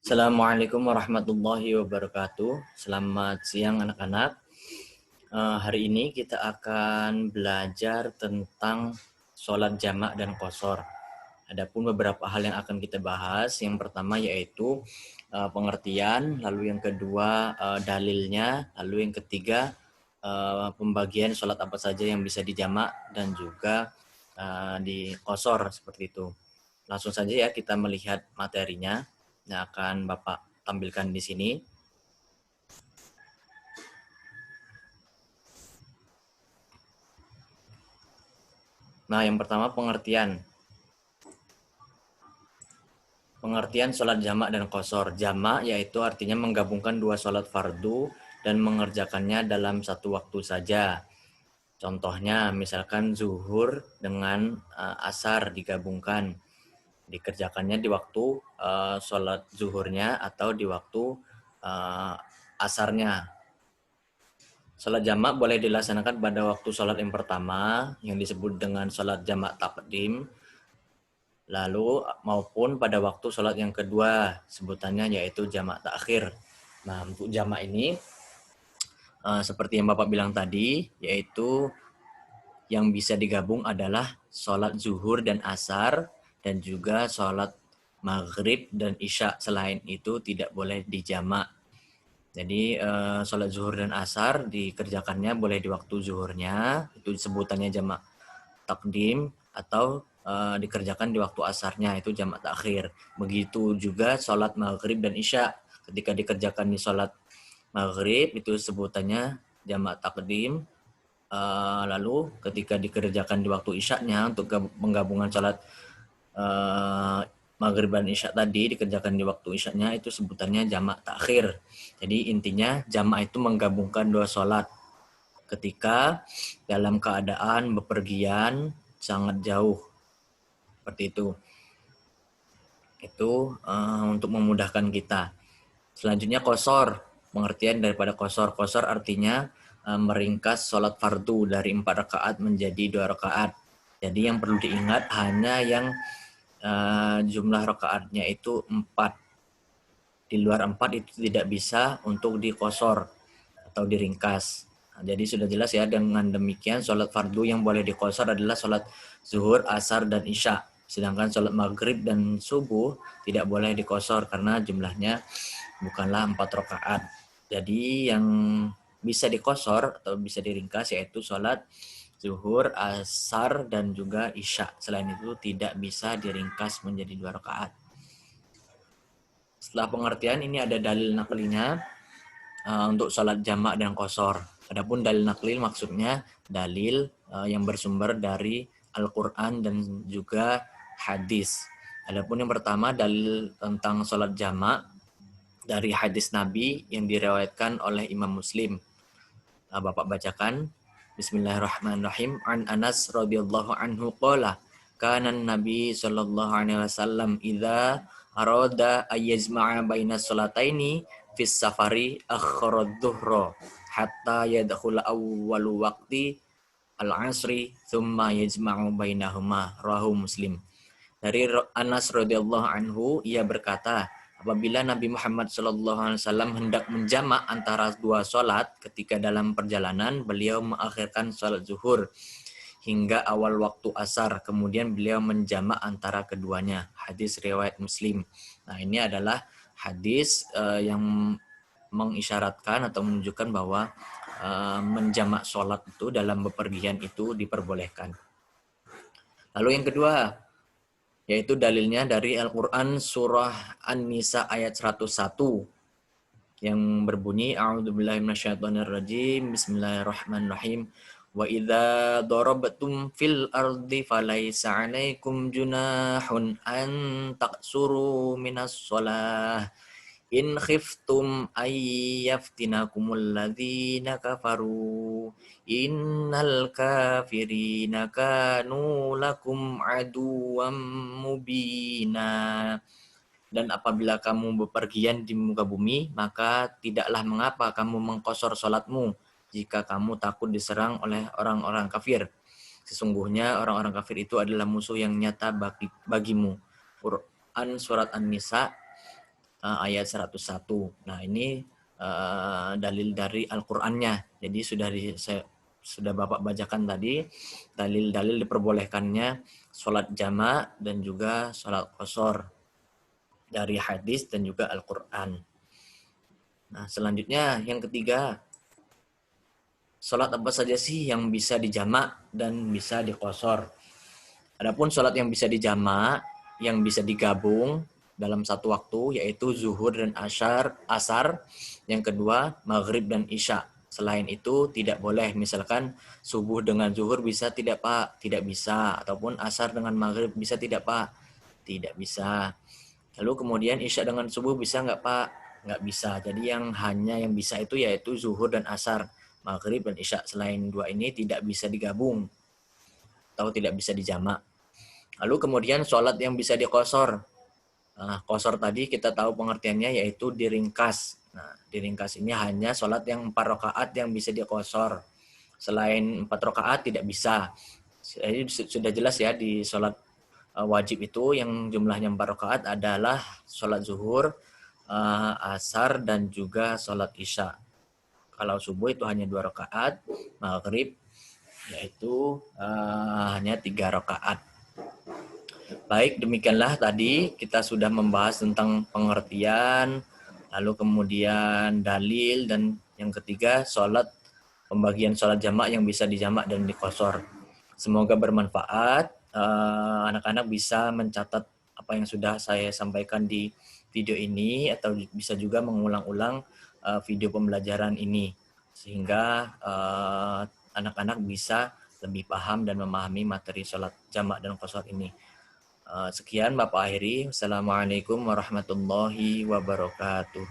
Assalamualaikum warahmatullahi wabarakatuh. Selamat siang anak-anak. Hari ini kita akan belajar tentang sholat jamak dan qashar. Adapun beberapa hal yang akan kita bahas. Yang pertama yaitu pengertian, lalu yang kedua dalilnya, lalu yang ketiga pembagian sholat apa saja yang bisa dijamak dan juga di qashar seperti itu. Langsung saja ya kita melihat materinya yang akan Bapak tampilkan di sini. Nah, yang pertama pengertian. Pengertian sholat jamak dan qashar. Jamak yaitu artinya menggabungkan dua sholat fardu dan mengerjakannya dalam satu waktu saja. Contohnya misalkan zuhur dengan asar digabungkan. Dikerjakannya di waktu sholat zuhurnya atau di waktu asarnya. Sholat jamak boleh dilaksanakan pada waktu sholat yang pertama yang disebut dengan sholat jamak takdim, lalu maupun pada waktu sholat yang kedua sebutannya yaitu jamak takhir. Nah, untuk jamak ini seperti yang Bapak bilang tadi, yaitu yang bisa digabung adalah sholat zuhur dan asar dan juga sholat maghrib dan isya. Selain itu tidak boleh dijamak. Jadi sholat zuhur dan asar dikerjakannya boleh di waktu zuhurnya, itu sebutannya jamak takdim, atau dikerjakan di waktu asarnya, itu jamak takhir. Begitu juga sholat maghrib dan isya, ketika dikerjakan di sholat maghrib itu sebutannya jamak takdim, lalu ketika dikerjakan di waktu isyaknya untuk penggabungan sholat maghrib dan isya tadi dikerjakan di waktu isyaknya itu sebutannya jamak takhir. Jadi intinya jamak itu menggabungkan dua sholat ketika dalam keadaan bepergian sangat jauh. Seperti itu. Itu untuk memudahkan kita. Selanjutnya qashar. Pengertian daripada qashar. Qashar artinya meringkas sholat fardu dari 4 rakaat menjadi 2 rakaat. Jadi yang perlu diingat hanya yang jumlah rakaatnya itu 4. Di luar 4 itu tidak bisa untuk diqashar atau diringkas. Nah, jadi sudah jelas ya, dengan demikian sholat fardu yang boleh diqashar adalah sholat zuhur, asar, dan isya. Sedangkan sholat maghrib dan subuh tidak boleh diqashar karena jumlahnya bukanlah 4 rakaat. Jadi yang bisa diqashar atau bisa diringkas yaitu sholat zuhur, asar, dan juga isya. Selain itu tidak bisa diringkas menjadi 2 rakaat. Setelah pengertian ini ada dalil naklinya untuk sholat jamak dan qashar. Adapun dalil nakli maksudnya dalil yang bersumber dari Al-Quran dan juga hadis. Adapun yang pertama dalil tentang sholat jamak dari hadis Nabi yang diriwayatkan oleh Imam Muslim. Bapak bacakan. Bismillahirrahmanirrahim. An Anas radhiyallahu anhu qala kana Nabi sallallahu alaihi wasallam idza arada ayyajma'a baina salataini fis safari akhara dhuhra hatta yadkhula awwalu waqti al-'asri thumma yajma'u bainahuma, rawahu Muslim. Dari Anas radhiyallahu anhu, ia berkata, apabila Nabi Muhammad SAW hendak menjamak antara dua sholat ketika dalam perjalanan, beliau mengakhirkan sholat zuhur hingga awal waktu asar, kemudian beliau menjamak antara keduanya. Hadis riwayat Muslim. Nah, ini adalah hadis yang mengisyaratkan atau menunjukkan bahwa menjamak sholat itu dalam bepergian itu diperbolehkan. Lalu yang kedua, yaitu dalilnya dari Al-Quran surah An-Nisa ayat 101 yang berbunyi A'udzubillahi minasyaitonirrajim, Bismillahirrahmanirrahim, wa idza darabtum fil ardi falaisa 'alaikum junahun an taqsuru minas shalah in khiftum ayyaftinakumul ladzina kafaru innal kafirina kanu lakum aduwwam mubina. Dan apabila kamu bepergian di muka bumi, maka tidaklah mengapa kamu mengqashar salatmu jika kamu takut diserang oleh orang-orang kafir. Sesungguhnya orang-orang kafir itu adalah musuh yang nyata bagimu. Quran surat An-Nisa ayat 101. Nah, ini dalil dari Al-Qur'annya. Jadi sudah Bapak bacakan tadi dalil-dalil diperbolehkannya sholat jamak dan juga sholat qashar dari hadis dan juga Al-Qur'an. Nah, selanjutnya yang ketiga, sholat apa saja sih yang bisa dijamak dan bisa diqashar? Adapun sholat yang bisa dijamak, yang bisa digabung dalam satu waktu, yaitu zuhur dan asar. Yang kedua, maghrib dan isya. Selain itu tidak boleh, misalkan subuh dengan zuhur bisa tidak Pak? Tidak bisa. Ataupun asar dengan maghrib bisa tidak Pak? Tidak bisa. Lalu kemudian isya dengan subuh bisa nggak Pak? Nggak bisa. Jadi yang bisa itu yaitu zuhur dan asar. Maghrib dan isya. Selain dua ini tidak bisa digabung atau tidak bisa dijamak. Lalu kemudian sholat yang bisa diqashar. Nah, qashar tadi kita tahu pengertiannya yaitu diringkas. Nah, diringkas ini hanya sholat yang 4 rakaat yang bisa diqashar. Selain 4 rakaat tidak bisa. Jadi sudah jelas ya di sholat wajib itu yang jumlahnya 4 rakaat adalah sholat zuhur, asar, dan juga sholat isya. Kalau subuh itu hanya 2 rakaat, maghrib yaitu hanya 3 rakaat. Baik, demikianlah tadi kita sudah membahas tentang pengertian, lalu kemudian dalil, dan yang ketiga pembagian sholat jamak yang bisa dijamak dan diqashar. Semoga bermanfaat. Anak-anak bisa mencatat apa yang sudah saya sampaikan di video ini atau bisa juga mengulang-ulang video pembelajaran ini sehingga anak-anak bisa lebih paham dan memahami materi sholat jamak dan qashar ini. Sekian Bapak akhiri. Wassalamualaikum warahmatullahi wabarakatuh.